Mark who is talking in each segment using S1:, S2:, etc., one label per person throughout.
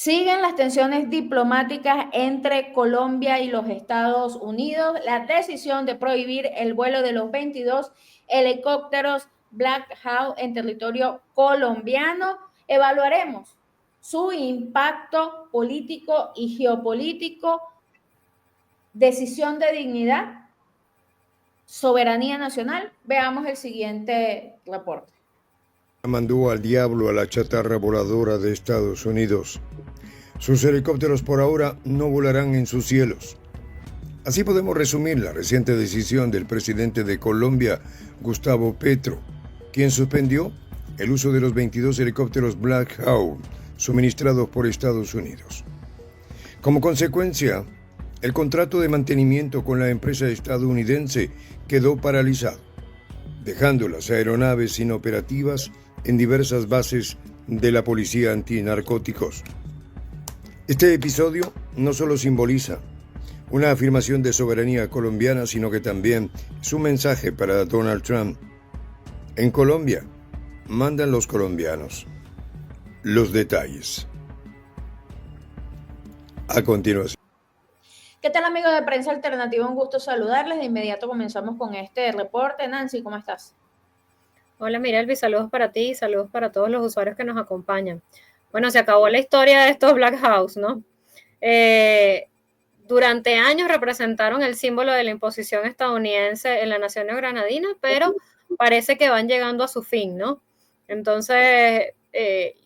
S1: Siguen las tensiones diplomáticas entre Colombia y los Estados Unidos. La decisión de prohibir el vuelo de los 22 helicópteros Black Hawk en territorio colombiano. Evaluaremos su impacto político y geopolítico, decisión de dignidad, soberanía nacional. Veamos el siguiente reporte.
S2: Mandó al diablo a la chatarra voladora de Estados Unidos. Sus helicópteros por ahora no volarán en sus cielos. Así podemos resumir la reciente decisión del presidente de Colombia, Gustavo Petro, quien suspendió el uso de los 22 helicópteros Black Hawk suministrados por Estados Unidos. Como consecuencia, el contrato de mantenimiento con la empresa estadounidense quedó paralizado, dejando las aeronaves inoperativas en diversas bases de la policía antinarcóticos. Este episodio no solo simboliza una afirmación de soberanía colombiana, sino que también es un mensaje para Donald Trump. En Colombia, mandan los colombianos. Los detalles. A continuación.
S1: ¿Qué tal, amigos de Prensa Alternativa? Un gusto saludarles. De inmediato comenzamos con este reporte. Nancy, ¿cómo estás?
S3: Hola Mirelvi, saludos para ti y saludos para todos los usuarios que nos acompañan. Bueno, se acabó la historia de estos Black Hawks, ¿no? Durante años representaron el símbolo de la imposición estadounidense en la nación neogranadina, pero parece que van llegando a su fin, ¿no? Entonces,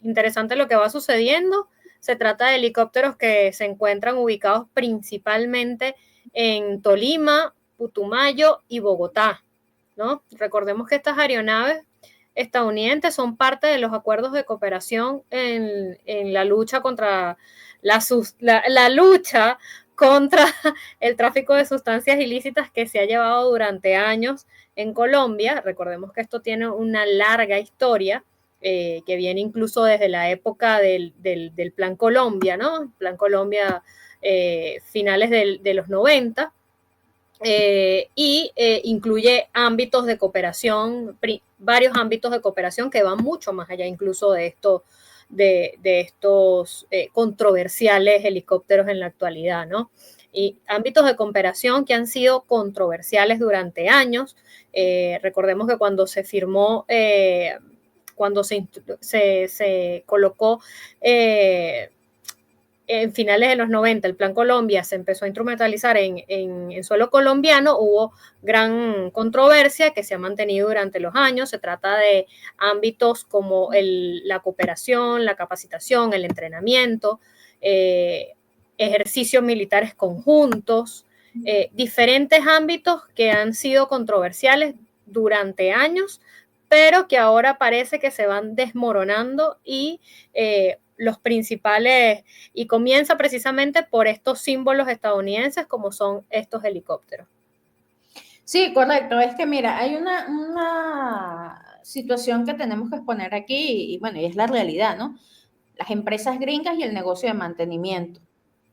S3: interesante lo que va sucediendo. Se trata de helicópteros que se encuentran ubicados principalmente en Tolima, Putumayo y Bogotá, ¿no? Recordemos que estas aeronaves estadounidenses son parte de los acuerdos de cooperación en la lucha contra la lucha contra el tráfico de sustancias ilícitas que se ha llevado durante años en Colombia. Recordemos que esto tiene una larga historia que viene incluso desde la época del Plan Colombia, ¿no? Plan Colombia finales de los 90. Incluye ámbitos de cooperación, varios ámbitos de cooperación que van mucho más allá incluso de estos controversiales helicópteros en la actualidad, ¿no? Y ámbitos de cooperación que han sido controversiales durante años. Recordemos que cuando se firmó, cuando se colocó en finales de los 90, el Plan Colombia se empezó a instrumentalizar en suelo colombiano, hubo gran controversia que se ha mantenido durante los años. Se trata de ámbitos como la cooperación, la capacitación, el entrenamiento, ejercicios militares conjuntos, diferentes ámbitos que han sido controversiales durante años, pero que ahora parece que se van desmoronando y los principales, y comienza precisamente por estos símbolos estadounidenses como son estos helicópteros.
S1: Sí, correcto. Es que mira, hay una situación que tenemos que exponer aquí y bueno, y es la realidad, ¿no? Las empresas gringas y el negocio de mantenimiento,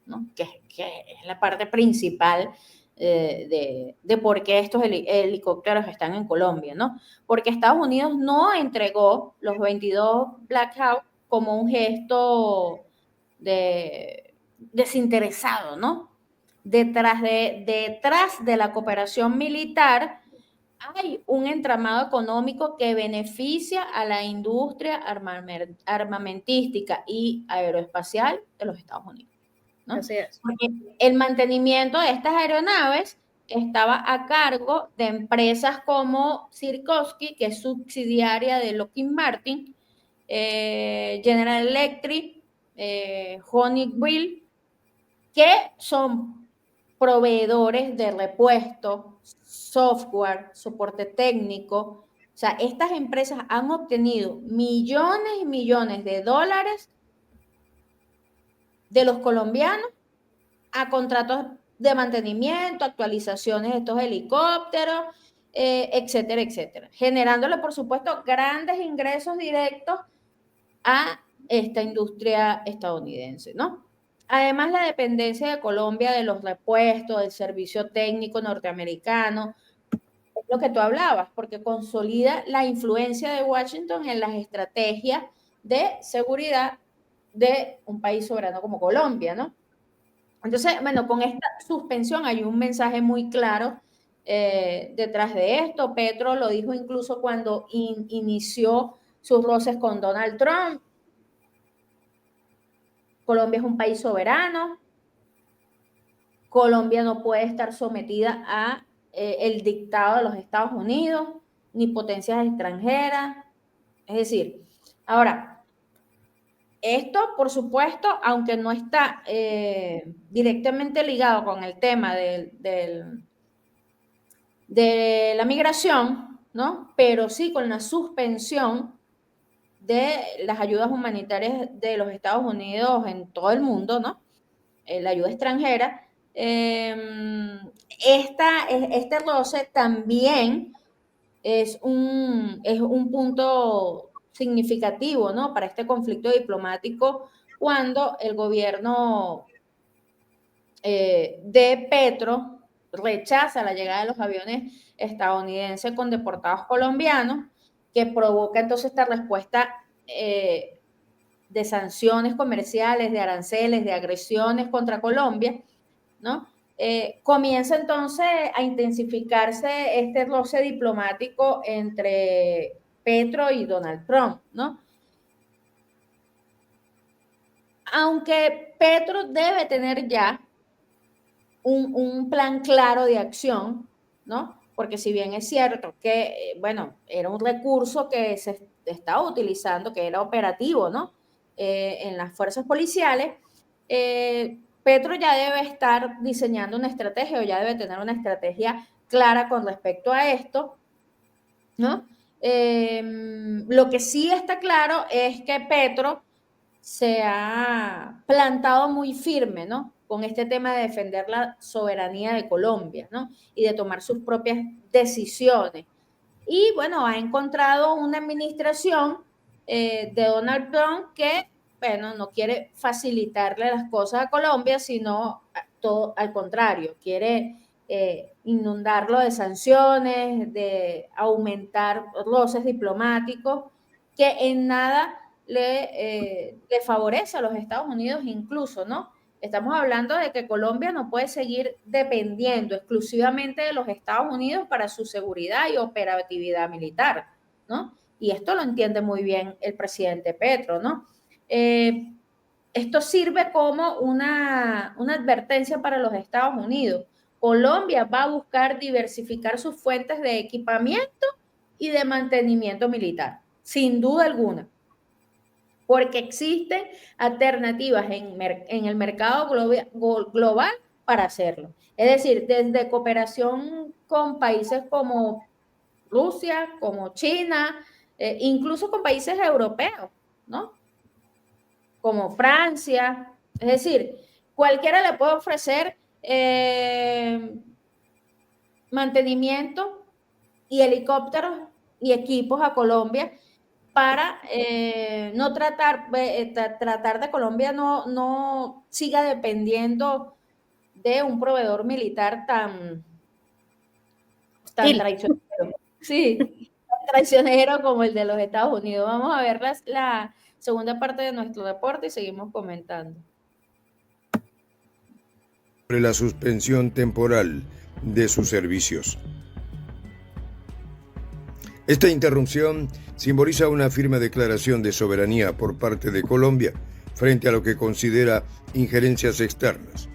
S1: ¿no? Que es la parte principal de por qué estos helicópteros están en Colombia, ¿no? Porque Estados Unidos no entregó los 22 Black Hawk como un gesto desinteresado, ¿no? Detrás de la cooperación militar hay un entramado económico que beneficia a la industria armamentística y aeroespacial de los Estados Unidos, ¿no?
S3: Así es.
S1: Porque el mantenimiento de estas aeronaves estaba a cargo de empresas como Sikorsky, que es subsidiaria de Lockheed Martin, General Electric, Honeywell, que son proveedores de repuesto, software, soporte técnico. O sea, estas empresas han obtenido millones y millones de dólares de los colombianos a contratos de mantenimiento, actualizaciones de estos helicópteros, etcétera, etcétera, generándole, por supuesto, grandes ingresos directos a esta industria estadounidense, ¿no? Además, la dependencia de Colombia de los repuestos, del servicio técnico norteamericano, es lo que tú hablabas, porque consolida la influencia de Washington en las estrategias de seguridad de un país soberano como Colombia, ¿no? Entonces, bueno, con esta suspensión hay un mensaje muy claro detrás de esto. Petro lo dijo incluso cuando inició sus roces con Donald Trump. Colombia es un país soberano. Colombia no puede estar sometida a el dictado de los Estados Unidos, ni potencias extranjeras. Es decir, ahora, esto, por supuesto, aunque no está directamente ligado con el tema de la migración, ¿no? Pero sí con la suspensión de las ayudas humanitarias de los Estados Unidos en todo el mundo, ¿no? La ayuda extranjera. Este roce también es un punto significativo, ¿no? Para este conflicto diplomático, cuando el gobierno de Petro rechaza la llegada de los aviones estadounidenses con deportados colombianos, que provoca entonces esta respuesta de sanciones comerciales, de aranceles, de agresiones contra Colombia, ¿no? Comienza entonces a intensificarse este roce diplomático entre Petro y Donald Trump, ¿no? Aunque Petro debe tener ya un plan claro de acción, ¿no? Porque si bien es cierto que, bueno, era un recurso que se estaba utilizando, que era operativo, ¿no? En las fuerzas policiales, Petro ya debe estar diseñando una estrategia o ya debe tener una estrategia clara con respecto a esto, ¿no? Lo que sí está claro es que Petro se ha plantado muy firme, ¿no? Con este tema de defender la soberanía de Colombia, ¿no? Y de tomar sus propias decisiones. Y bueno, ha encontrado una administración de Donald Trump que, bueno, no quiere facilitarle las cosas a Colombia, sino todo al contrario, quiere inundarlo de sanciones, de aumentar roces diplomáticos, que en nada le favorece a los Estados Unidos incluso, ¿no? Estamos hablando de que Colombia no puede seguir dependiendo exclusivamente de los Estados Unidos para su seguridad y operatividad militar, ¿no? Y esto lo entiende muy bien el presidente Petro, ¿no? Esto sirve como una advertencia para los Estados Unidos. Colombia va a buscar diversificar sus fuentes de equipamiento y de mantenimiento militar, sin duda alguna, porque existen alternativas en el mercado global para hacerlo. Es decir, desde cooperación con países como Rusia, como China, incluso con países europeos, ¿no? Como Francia. Es decir, cualquiera le puede ofrecer mantenimiento y helicópteros y equipos a Colombia para no tratar de Colombia no siga dependiendo de un proveedor militar tan traicionero. Sí, tan traicionero como el de los Estados Unidos. Vamos a ver la segunda parte de nuestro reporte y seguimos comentando.
S2: Sobre la suspensión temporal de sus servicios. Esta interrupción simboliza una firme declaración de soberanía por parte de Colombia frente a lo que considera injerencias externas.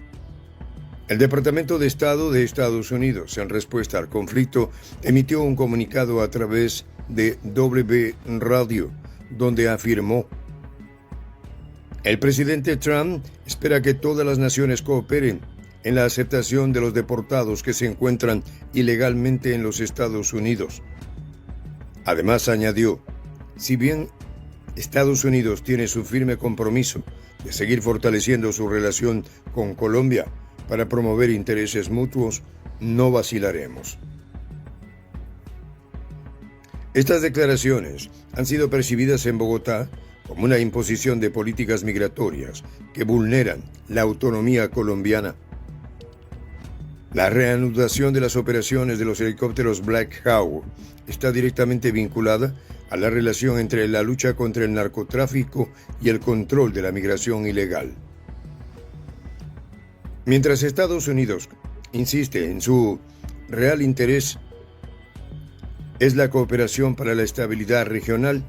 S2: El Departamento de Estado de Estados Unidos, en respuesta al conflicto, emitió un comunicado a través de W Radio, donde afirmó: el presidente Trump espera que todas las naciones cooperen en la aceptación de los deportados que se encuentran ilegalmente en los Estados Unidos. Además, añadió, si bien Estados Unidos tiene su firme compromiso de seguir fortaleciendo su relación con Colombia para promover intereses mutuos, no vacilaremos. Estas declaraciones han sido percibidas en Bogotá como una imposición de políticas migratorias que vulneran la autonomía colombiana. La reanudación de las operaciones de los helicópteros Black Hawk está directamente vinculada a la relación entre la lucha contra el narcotráfico y el control de la migración ilegal. Mientras Estados Unidos insiste en su real interés es la cooperación para la estabilidad regional,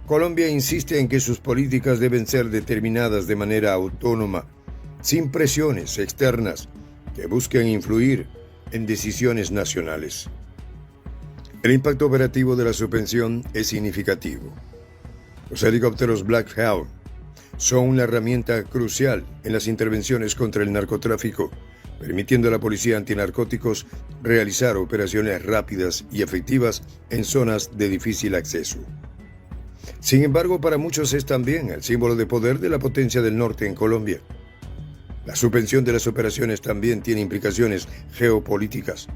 S2: Colombia insiste en que sus políticas deben ser determinadas de manera autónoma, sin presiones externas que busquen influir en decisiones nacionales. El impacto operativo de la suspensión es significativo. Los helicópteros Black Hawk son una herramienta crucial en las intervenciones contra el narcotráfico, permitiendo a la policía antinarcóticos realizar operaciones rápidas y efectivas en zonas de difícil acceso. Sin embargo, para muchos es también el símbolo de poder de la potencia del norte en Colombia. La suspensión de las operaciones también tiene implicaciones geopolíticas.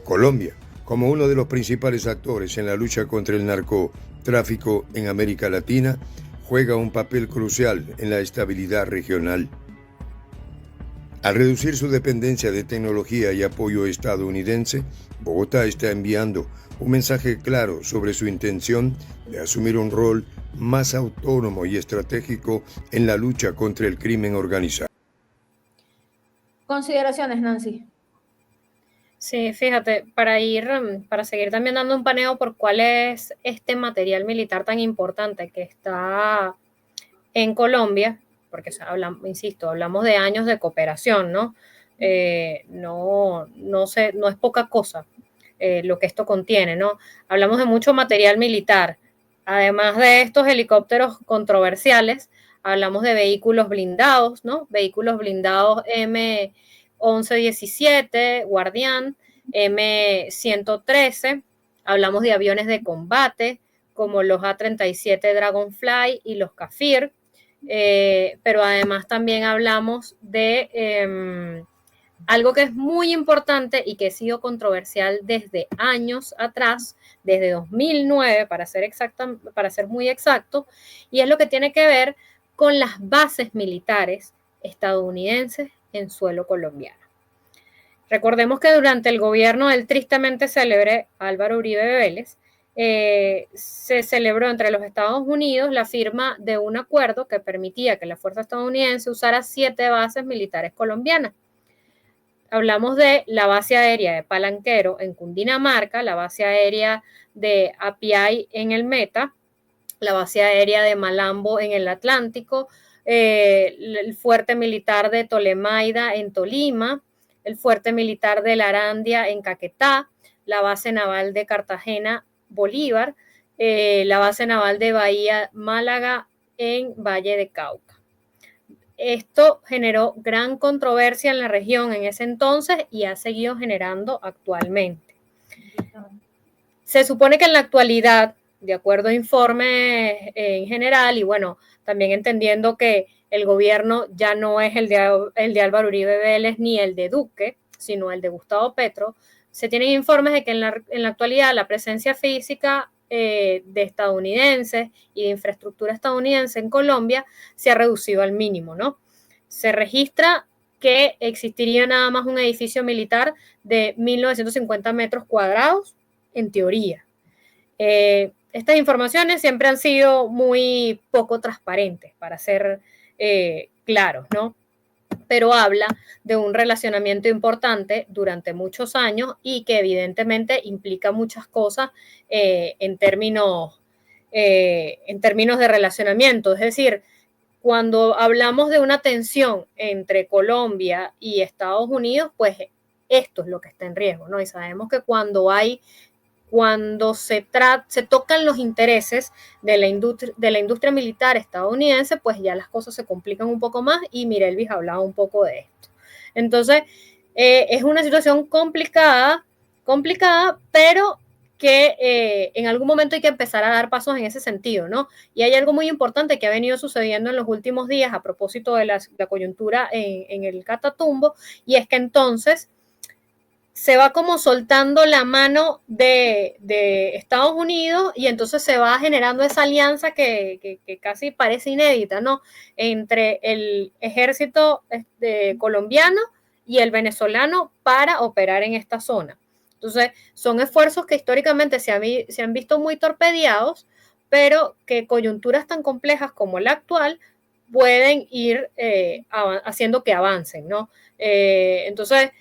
S2: Colombia, como uno de los principales actores en la lucha contra el narcotráfico en América Latina, juega un papel crucial en la estabilidad regional. Al reducir su dependencia de tecnología y apoyo estadounidense, Bogotá está enviando un mensaje claro sobre su intención de asumir un rol más autónomo y estratégico en la lucha contra el crimen organizado.
S1: Consideraciones, Nancy.
S3: Sí, fíjate, para seguir también dando un paneo por cuál es este material militar tan importante que está en Colombia, porque insisto, hablamos de años de cooperación, ¿no? No es poca cosa lo que esto contiene, ¿no? Hablamos de mucho material militar. Además de estos helicópteros controversiales, hablamos de vehículos blindados, ¿no? Vehículos blindados M1117, Guardián, M113, hablamos de aviones de combate, como los A-37 Dragonfly y los Kafir, pero además también hablamos de algo que es muy importante y que ha sido controversial desde años atrás, desde 2009 para ser muy exacto, y es lo que tiene que ver con las bases militares estadounidenses en suelo colombiano. Recordemos que durante el gobierno del tristemente célebre Álvaro Uribe Vélez, se celebró entre los Estados Unidos la firma de un acuerdo que permitía que la fuerza estadounidense usara 7 bases militares colombianas. Hablamos de la base aérea de Palanquero en Cundinamarca, la base aérea de Apiay en el Meta, la base aérea de Malambo en el Atlántico, el fuerte militar de Tolemaida en Tolima, el fuerte militar de Larandia en Caquetá, la base naval de Cartagena Bolívar, la base naval de Bahía Málaga en Valle de Cauca. Esto generó gran controversia en la región en ese entonces y ha seguido generando actualmente. Se supone que en la actualidad, de acuerdo a informes en general, y bueno, también entendiendo que el gobierno ya no es el de Álvaro Uribe Vélez ni el de Duque, sino el de Gustavo Petro, se tienen informes de que en la actualidad la presencia física de estadounidenses y de infraestructura estadounidense en Colombia se ha reducido al mínimo, ¿no? Se registra que existiría nada más un edificio militar de 1.950 metros cuadrados, en teoría. Estas informaciones siempre han sido muy poco transparentes, para ser claros, ¿no? Pero habla de un relacionamiento importante durante muchos años y que evidentemente implica muchas cosas en términos de relacionamiento. Es decir, cuando hablamos de una tensión entre Colombia y Estados Unidos, pues esto es lo que está en riesgo, ¿no? Y sabemos que cuando se tocan los intereses de la industria militar estadounidense, pues ya las cosas se complican un poco más y Mirelvis hablaba un poco de esto. Entonces, es una situación complicada, pero que en algún momento hay que empezar a dar pasos en ese sentido, ¿no? Y hay algo muy importante que ha venido sucediendo en los últimos días a propósito de la coyuntura en el Catatumbo, y es que entonces se va como soltando la mano de Estados Unidos y entonces se va generando esa alianza que casi parece inédita, ¿no? Entre el ejército colombiano y el venezolano para operar en esta zona. Entonces, son esfuerzos que históricamente se han visto muy torpedeados, pero que coyunturas tan complejas como la actual pueden ir haciendo que avancen, ¿no? Entonces,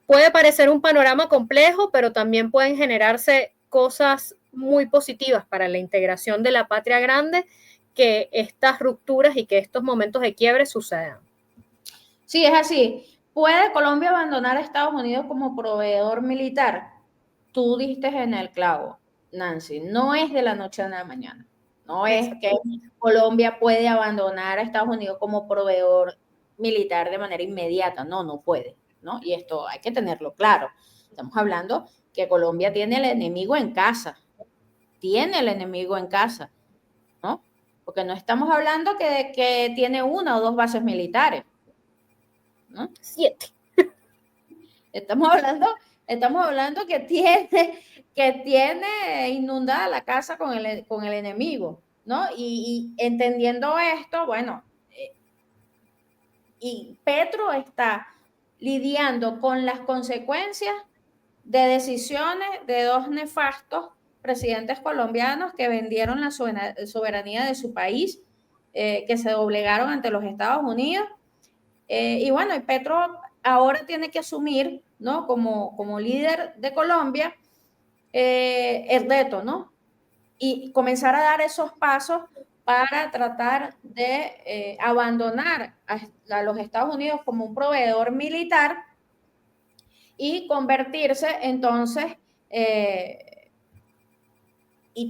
S3: puede parecer un panorama complejo, pero también pueden generarse cosas muy positivas para la integración de la patria grande, que estas rupturas y que estos momentos de quiebre sucedan.
S1: Sí, es así. ¿Puede Colombia abandonar a Estados Unidos como proveedor militar? Tú diste en el clavo, Nancy. No es de la noche a la mañana. No es que Colombia puede abandonar a Estados Unidos como proveedor militar de manera inmediata. No, no puede, ¿no? Y esto hay que tenerlo claro. Estamos hablando que Colombia tiene el enemigo en casa. Tiene el enemigo en casa, ¿no? Porque no estamos hablando que tiene una o dos bases militares, ¿no?
S3: 7.
S1: Estamos hablando que tiene inundada la casa con el enemigo, ¿no? Y entendiendo esto, bueno, y Petro está lidiando con las consecuencias de decisiones de dos nefastos presidentes colombianos que vendieron la soberanía de su país, que se doblegaron ante los Estados Unidos. Y bueno, y Petro ahora tiene que asumir, ¿no? Como líder de Colombia, el reto, ¿no? Y comenzar a dar esos pasos para tratar de abandonar a los Estados Unidos como un proveedor militar y convertirse entonces y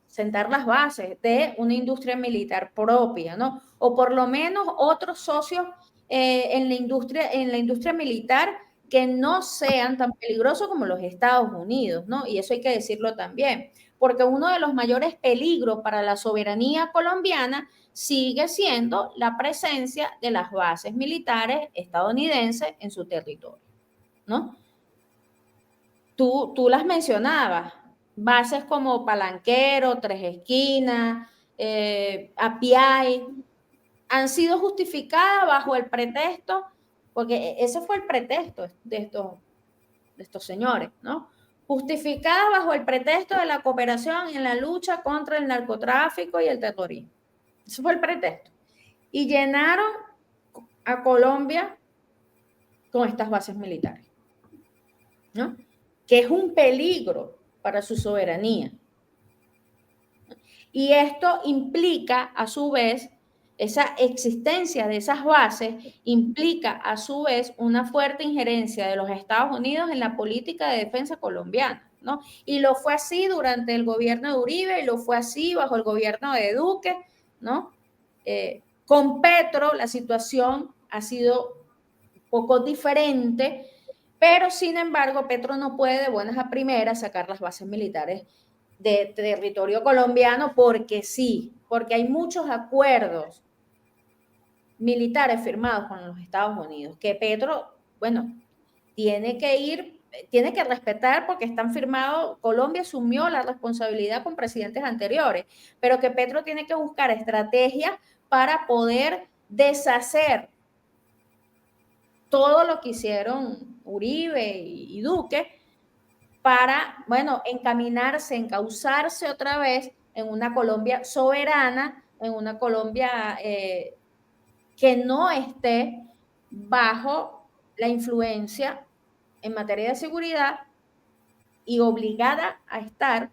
S1: sentar las bases de una industria militar propia, ¿no? O por lo menos otros socios en la industria militar que no sean tan peligrosos como los Estados Unidos, ¿no? Y eso hay que decirlo también, porque uno de los mayores peligros para la soberanía colombiana sigue siendo la presencia de las bases militares estadounidenses en su territorio, ¿no? Tú las mencionabas, bases como Palanquero, Tres Esquinas, Apiay, han sido justificadas bajo el pretexto, porque ese fue el pretexto de estos señores, ¿no? Justificadas bajo el pretexto de la cooperación en la lucha contra el narcotráfico y el terrorismo. Ese fue el pretexto. Y llenaron a Colombia con estas bases militares, ¿no? Que es un peligro para su soberanía. Y esto implica, a su vez, esa existencia de esas bases implica, a su vez, una fuerte injerencia de los Estados Unidos en la política de defensa colombiana, ¿no? Y lo fue así durante el gobierno de Uribe y lo fue así bajo el gobierno de Duque, ¿no? Con Petro la situación ha sido un poco diferente, pero sin embargo Petro no puede de buenas a primeras sacar las bases militares de territorio colombiano porque sí, porque hay muchos acuerdos militares firmados con los Estados Unidos que Petro, bueno, tiene que respetar porque están firmados. Colombia asumió la responsabilidad con presidentes anteriores, pero que Petro tiene que buscar estrategias para poder deshacer todo lo que hicieron Uribe y Duque para, bueno, encaminarse, encauzarse otra vez en una Colombia soberana, en una Colombia que no esté bajo la influencia en materia de seguridad y obligada a estar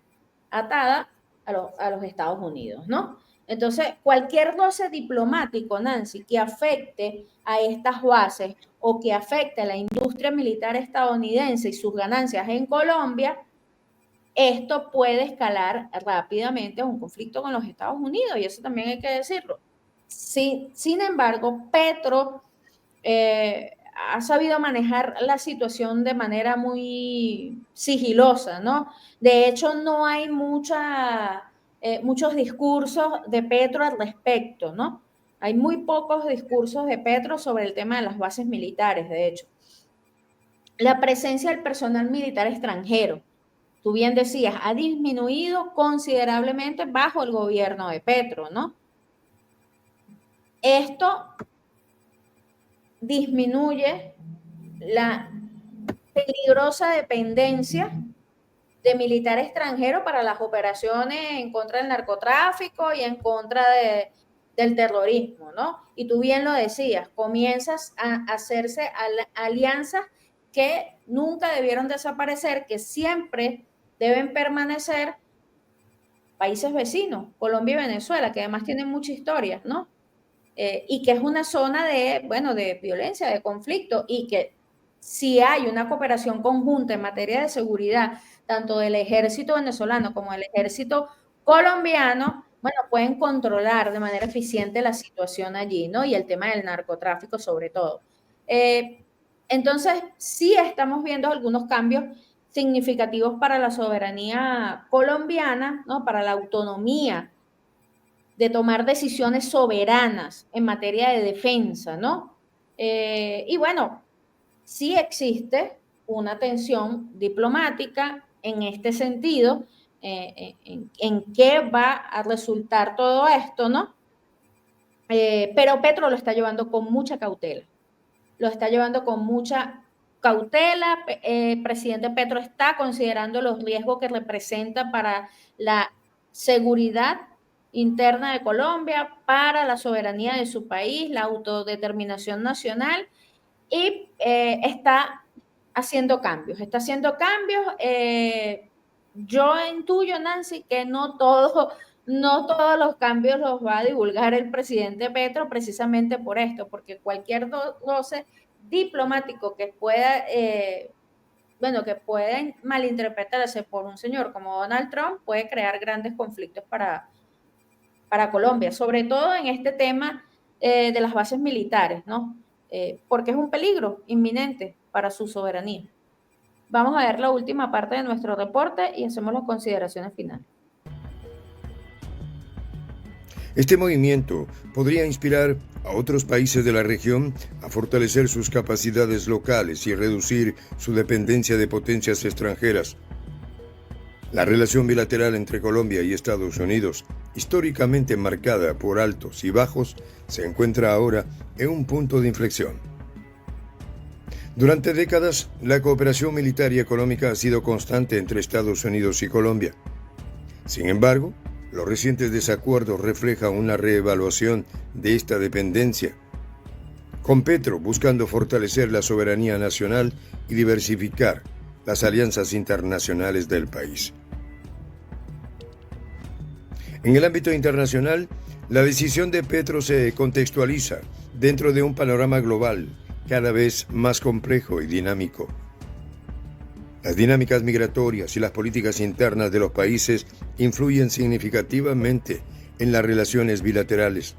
S1: atada a los Estados Unidos, ¿no? Entonces, cualquier roce diplomático, Nancy, que afecte a estas bases o que afecte a la industria militar estadounidense y sus ganancias en Colombia, esto puede escalar rápidamente a un conflicto con los Estados Unidos, y eso también hay que decirlo. Sin embargo, Petro ha sabido manejar la situación de manera muy sigilosa, ¿no? De hecho, no hay muchos discursos de Petro al respecto, ¿no? Hay muy pocos discursos de Petro sobre el tema de las bases militares, de hecho. La presencia del personal militar extranjero, tú bien decías, ha disminuido considerablemente bajo el gobierno de Petro, ¿no? Esto disminuye la peligrosa dependencia de militar extranjero para las operaciones en contra del narcotráfico y en contra del terrorismo, ¿no? Y tú bien lo decías, comienzas a hacerse alianzas que nunca debieron desaparecer, que siempre deben permanecer países vecinos, Colombia y Venezuela, que además tienen mucha historia, ¿no? Y que es una zona de, bueno, de violencia, de conflicto, y que si hay una cooperación conjunta en materia de seguridad, tanto del ejército venezolano como del ejército colombiano, bueno, pueden controlar de manera eficiente la situación allí, ¿no? Y el tema del narcotráfico sobre todo. Entonces, sí estamos viendo algunos cambios significativos para la soberanía colombiana, ¿no? Para la autonomía de tomar decisiones soberanas en materia de defensa, ¿no? Y bueno, sí existe una tensión diplomática en este sentido, en qué va a resultar todo esto, ¿no? Pero Petro lo está llevando con mucha cautela. Lo está llevando con mucha cautela. Presidente Petro está considerando los riesgos que representa para la seguridad interna de Colombia, para la soberanía de su país, la autodeterminación nacional, y está haciendo cambios. Yo intuyo, Nancy, que no todos los cambios los va a divulgar el presidente Petro precisamente por esto, porque cualquier roce diplomático que pueda, que pueden malinterpretarse por un señor como Donald Trump puede crear grandes conflictos para Colombia, sobre todo en este tema de las bases militares, ¿no? Porque es un peligro inminente para su soberanía. Vamos a ver la última parte de nuestro reporte y hacemos las consideraciones finales.
S2: Este movimiento podría inspirar a otros países de la región a fortalecer sus capacidades locales y reducir su dependencia de potencias extranjeras. La relación bilateral entre Colombia y Estados Unidos, históricamente marcada por altos y bajos, se encuentra ahora en un punto de inflexión. Durante décadas, la cooperación militar y económica ha sido constante entre Estados Unidos y Colombia. Sin embargo, los recientes desacuerdos reflejan una reevaluación de esta dependencia, con Petro buscando fortalecer la soberanía nacional y diversificar las alianzas internacionales del país. En el ámbito internacional, la decisión de Petro se contextualiza dentro de un panorama global cada vez más complejo y dinámico. Las dinámicas migratorias y las políticas internas de los países influyen significativamente en las relaciones bilaterales.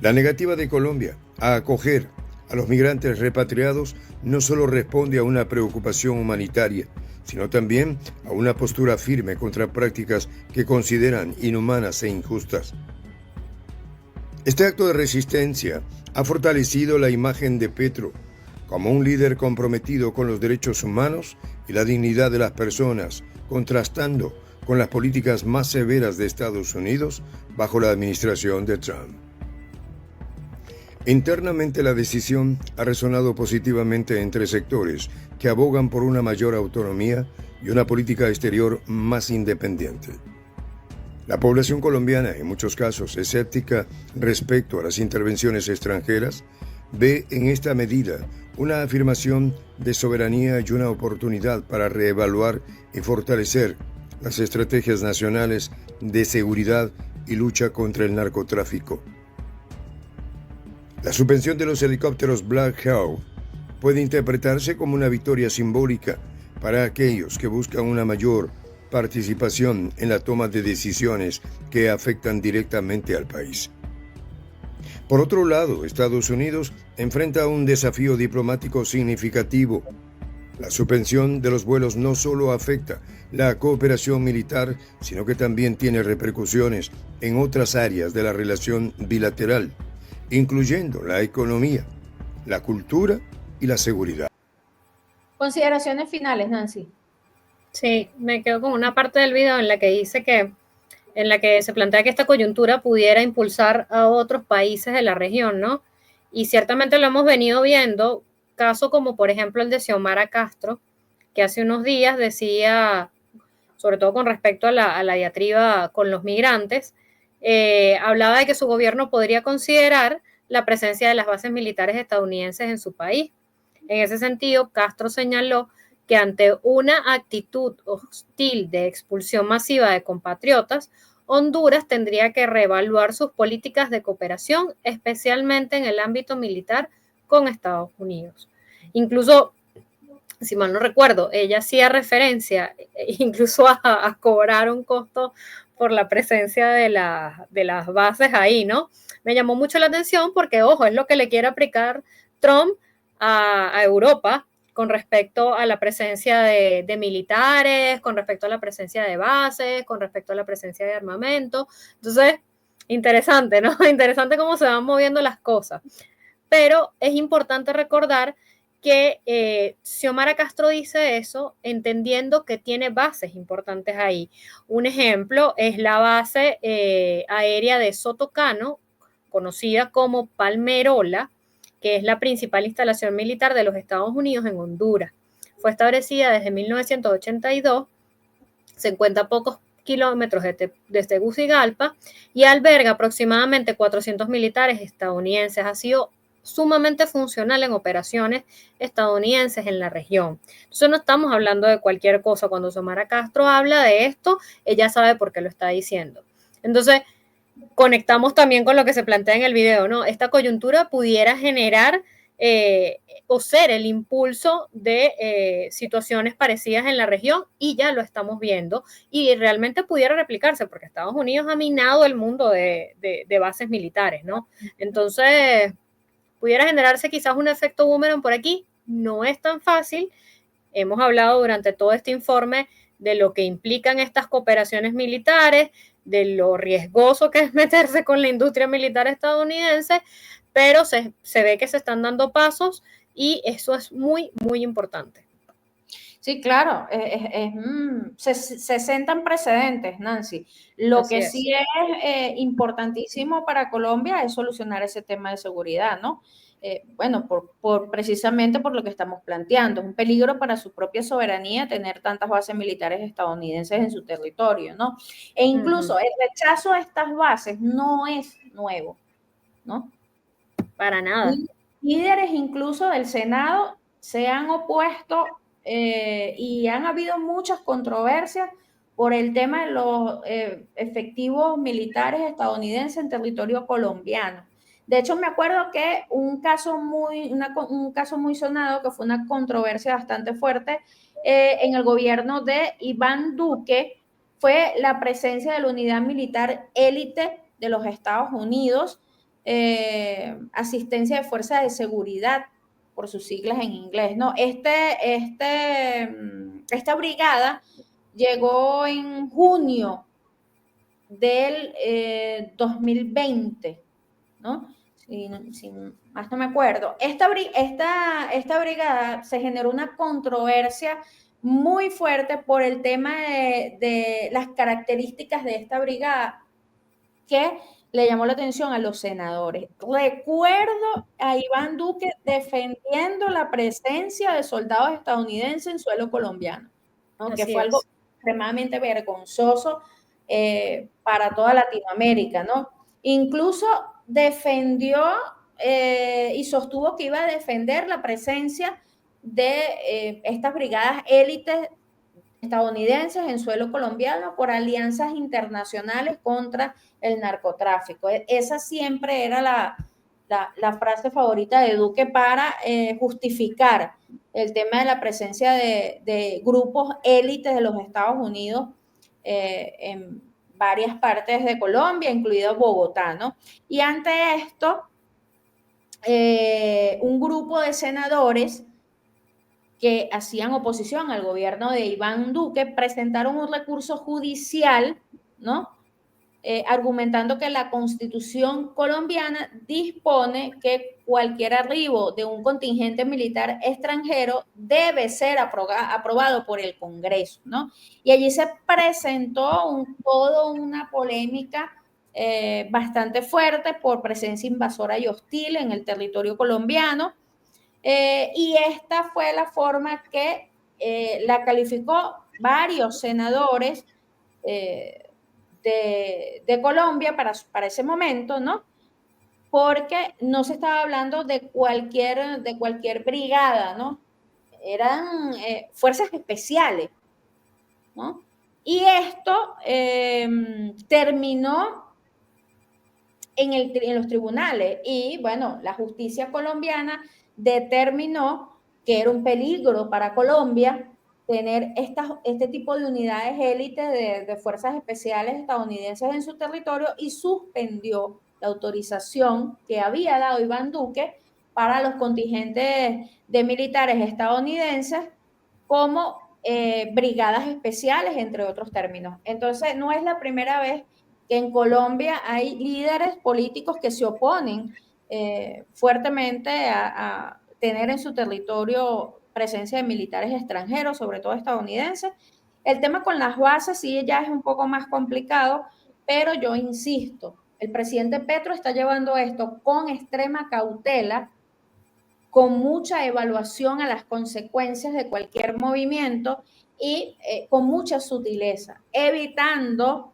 S2: La negativa de Colombia a acoger a los migrantes repatriados no solo responde a una preocupación humanitaria, sino también a una postura firme contra prácticas que consideran inhumanas e injustas. Este acto de resistencia ha fortalecido la imagen de Petro como un líder comprometido con los derechos humanos y la dignidad de las personas, contrastando con las políticas más severas de Estados Unidos bajo la administración de Trump. Internamente, la decisión ha resonado positivamente entre sectores que abogan por una mayor autonomía y una política exterior más independiente. La población colombiana, en muchos casos escéptica respecto a las intervenciones extranjeras, ve en esta medida una afirmación de soberanía y una oportunidad para reevaluar y fortalecer las estrategias nacionales de seguridad y lucha contra el narcotráfico. La suspensión de los helicópteros Black Hawk puede interpretarse como una victoria simbólica para aquellos que buscan una mayor participación en la toma de decisiones que afectan directamente al país. Por otro lado, Estados Unidos enfrenta un desafío diplomático significativo. La suspensión de los vuelos no solo afecta la cooperación militar, sino que también tiene repercusiones en otras áreas de la relación bilateral, incluyendo la economía, la cultura y la seguridad.
S1: Consideraciones finales, Nancy.
S3: Sí, me quedo con una parte del video en la que dice que en la que se plantea que esta coyuntura pudiera impulsar a otros países de la región, ¿no? Y ciertamente lo hemos venido viendo caso como por ejemplo el de Xiomara Castro, que hace unos días decía, sobre todo con respecto a la diatriba con los migrantes, hablaba de que su gobierno podría considerar la presencia de las bases militares estadounidenses en su país. En ese sentido, Castro señaló que ante una actitud hostil de expulsión masiva de compatriotas, Honduras tendría que reevaluar sus políticas de cooperación, especialmente en el ámbito militar con Estados Unidos. Incluso, si mal no recuerdo, ella hacía referencia incluso a cobrar un costo por la presencia de las bases ahí, ¿no? Me llamó mucho la atención porque, ojo, es lo que le quiere aplicar Trump a Europa con respecto a la presencia de militares, con respecto a la presencia de bases, con respecto a la presencia de armamento. Entonces, interesante, ¿no? Interesante cómo se van moviendo las cosas. Pero es importante recordar que Xiomara Castro dice eso entendiendo que tiene bases importantes ahí. Un ejemplo es la base aérea de Sotocano, conocida como Palmerola, que es la principal instalación militar de los Estados Unidos en Honduras. Fue establecida desde 1982, se encuentra a pocos kilómetros de Tegucigalpa y alberga aproximadamente 400 militares estadounidenses. Ha sido sumamente funcional en operaciones estadounidenses en la región. Entonces no estamos hablando de cualquier cosa. Cuando Xiomara Castro habla de esto, ella sabe por qué lo está diciendo. Entonces, conectamos también con lo que se plantea en el video, ¿no? Esta coyuntura pudiera generar o ser el impulso de situaciones parecidas en la región y ya lo estamos viendo y realmente pudiera replicarse porque Estados Unidos ha minado el mundo de bases militares, ¿no? Entonces, pudiera generarse quizás un efecto boomerang por aquí, no es tan fácil. Hemos hablado durante todo este informe de lo que implican estas cooperaciones militares, de lo riesgoso que es meterse con la industria militar estadounidense, pero se ve que se están dando pasos y eso es muy, muy importante.
S1: Sí, claro, se sentan precedentes, Nancy. Lo que sí es importantísimo para Colombia es solucionar ese tema de seguridad, ¿no? Bueno, precisamente por lo que estamos planteando. Es un peligro para su propia soberanía tener tantas bases militares estadounidenses en su territorio, ¿no? E incluso el rechazo a estas bases no es nuevo, ¿no?
S3: Para nada.
S1: Líderes incluso del Senado se han opuesto y han habido muchas controversias por el tema de los efectivos militares estadounidenses en territorio colombiano. De hecho, me acuerdo que un caso muy sonado, que fue una controversia bastante fuerte en el gobierno de Iván Duque, fue la presencia de la unidad militar élite de los Estados Unidos, asistencia de fuerzas de seguridad, por sus siglas en inglés, ¿no? Esta brigada llegó en junio del 2020, ¿no? Si más no me acuerdo. Esta brigada se generó una controversia muy fuerte por el tema de las características de esta brigada que le llamó la atención a los senadores. Recuerdo a Iván Duque defendiendo la presencia de soldados estadounidenses en suelo colombiano, ¿no? Que fue algo extremadamente vergonzoso para toda Latinoamérica, ¿no? Incluso defendió y sostuvo que iba a defender la presencia de estas brigadas élites estadounidenses en suelo colombiano por alianzas internacionales contra el narcotráfico. Esa siempre era la frase favorita de Duque para justificar el tema de la presencia de grupos élites de los Estados Unidos en varias partes de Colombia, incluido Bogotá, ¿no? Y ante esto, un grupo de senadores que hacían oposición al gobierno de Iván Duque presentaron un recurso judicial, ¿no? Argumentando que la Constitución colombiana dispone que cualquier arribo de un contingente militar extranjero debe ser aprobado por el Congreso, ¿no? Y allí se presentó toda una polémica bastante fuerte por presencia invasora y hostil en el territorio colombiano. Y esta fue la forma que la calificó varios senadores de Colombia para ese momento, ¿no? Porque no se estaba hablando de cualquier brigada, ¿no? Eran fuerzas especiales, ¿no? Y esto terminó en los tribunales y, bueno, la justicia colombiana determinó que era un peligro para Colombia tener este tipo de unidades élite de fuerzas especiales estadounidenses en su territorio y suspendió la autorización que había dado Iván Duque para los contingentes de militares estadounidenses como brigadas especiales, entre otros términos. Entonces, no es la primera vez que en Colombia hay líderes políticos que se oponen fuertemente a tener en su territorio presencia de militares extranjeros, sobre todo estadounidenses. El tema con las bases sí ya es un poco más complicado, pero yo insisto, el presidente Petro está llevando esto con extrema cautela, con mucha evaluación a las consecuencias de cualquier movimiento y con mucha sutileza, evitando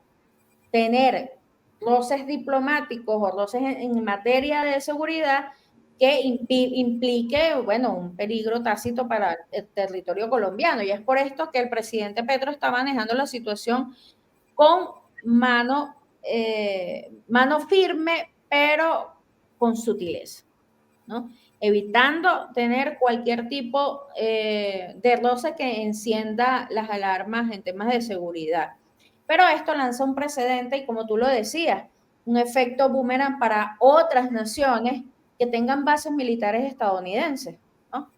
S1: tener roces diplomáticos o roces en materia de seguridad que implique, bueno, un peligro tácito para el territorio colombiano. Y es por esto que el presidente Petro está manejando la situación con mano firme, pero con sutileza, ¿no? Evitando tener cualquier tipo de roce que encienda las alarmas en temas de seguridad. Pero esto lanza un precedente y, como tú lo decías, un efecto boomerang para otras naciones que tengan bases militares estadounidenses, ¿no?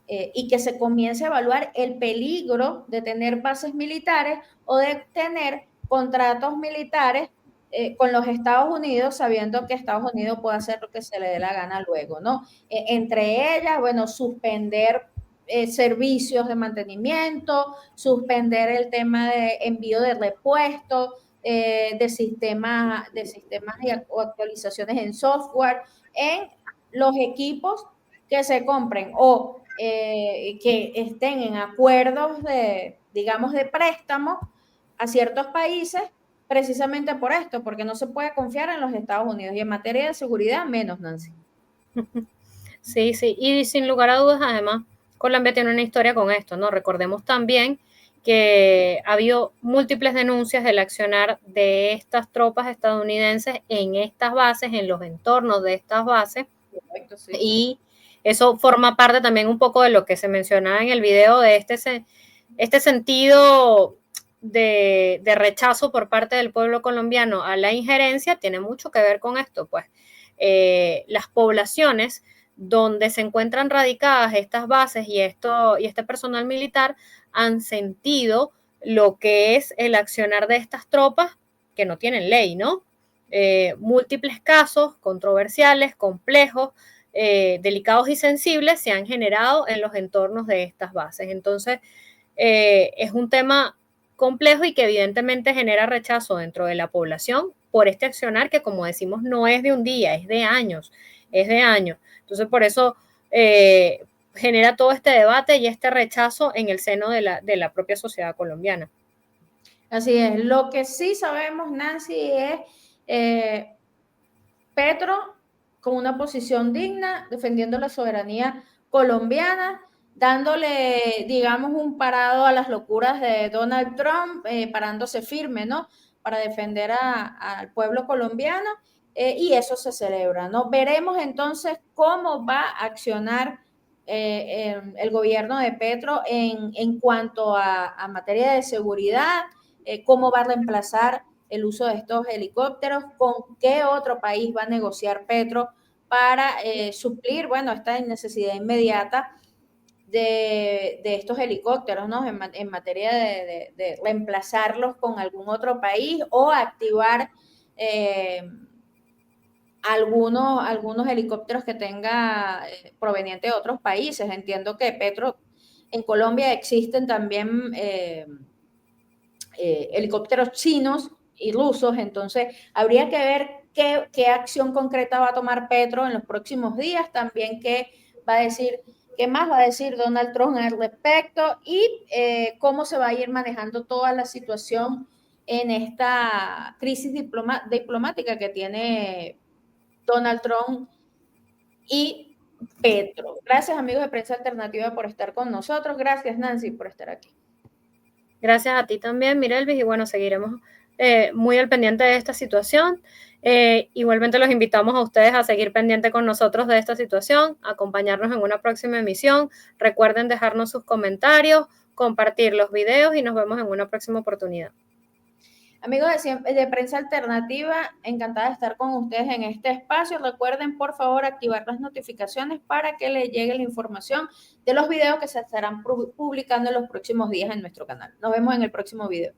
S1: Y que se comience a evaluar el peligro de tener bases militares o de tener contratos militares con los Estados Unidos, sabiendo que Estados Unidos puede hacer lo que se le dé la gana luego, ¿no? Entre ellas, bueno, suspender servicios de mantenimiento, suspender el tema de envío de repuestos, de sistemas y actualizaciones en software, en los equipos que se compren o que estén en acuerdos digamos, de préstamo a ciertos países, precisamente por esto, porque no se puede confiar en los Estados Unidos y en materia de seguridad menos, Nancy.
S3: Sí, sí, y sin lugar a dudas, además, Colombia tiene una historia con esto, ¿no? Recordemos también que ha habido múltiples denuncias del accionar de estas tropas estadounidenses en estas bases, en los entornos de estas bases. Correcto, sí. Y eso forma parte también un poco de lo que se mencionaba en el video, de este sentido de rechazo por parte del pueblo colombiano a la injerencia. Tiene mucho que ver con esto, pues las poblaciones donde se encuentran radicadas estas bases y este personal militar han sentido lo que es el accionar de estas tropas que no tienen ley, ¿no? Múltiples casos controversiales, complejos, delicados y sensibles se han generado en los entornos de estas bases. Entonces, es un tema complejo y que evidentemente genera rechazo dentro de la población por este accionar que, como decimos, no es de un día, es de años, es de años. Entonces, por eso genera todo este debate y este rechazo en el seno de la propia sociedad colombiana.
S1: Así es. Lo que sí sabemos, Nancy, es Petro con una posición digna, defendiendo la soberanía colombiana, dándole, digamos, un parado a las locuras de Donald Trump, parándose firme, ¿no? Para defender al pueblo colombiano, y eso se celebra, ¿no? Veremos entonces cómo va a accionar el gobierno de Petro en cuanto a materia de seguridad, cómo va a reemplazar el uso de estos helicópteros, con qué otro país va a negociar Petro para suplir, bueno, esta necesidad inmediata de estos helicópteros, ¿no? En materia de reemplazarlos con algún otro país o activar algunos helicópteros que tenga provenientes de otros países. Entiendo que Petro, en Colombia existen también helicópteros chinos y rusos, entonces habría que ver qué acción concreta va a tomar Petro en los próximos días, también qué va a decir qué más va a decir Donald Trump al respecto y cómo se va a ir manejando toda la situación en esta crisis diplomática que tiene Donald Trump y Petro. Gracias, amigos de Prensa Alternativa, por estar con nosotros. Gracias, Nancy, por estar aquí.
S3: Gracias a ti también, Mirelvis, y bueno, seguiremos muy al pendiente de esta situación. Igualmente los invitamos a ustedes a seguir pendiente con nosotros de esta situación, acompañarnos en una próxima emisión. Recuerden dejarnos sus comentarios, compartir los videos y nos vemos en una próxima oportunidad.
S1: Amigos de Prensa Alternativa, encantada de estar con ustedes en este espacio. Recuerden, por favor, activar las notificaciones para que les llegue la información de los videos que se estarán publicando en los próximos días en nuestro canal. Nos vemos en el próximo video.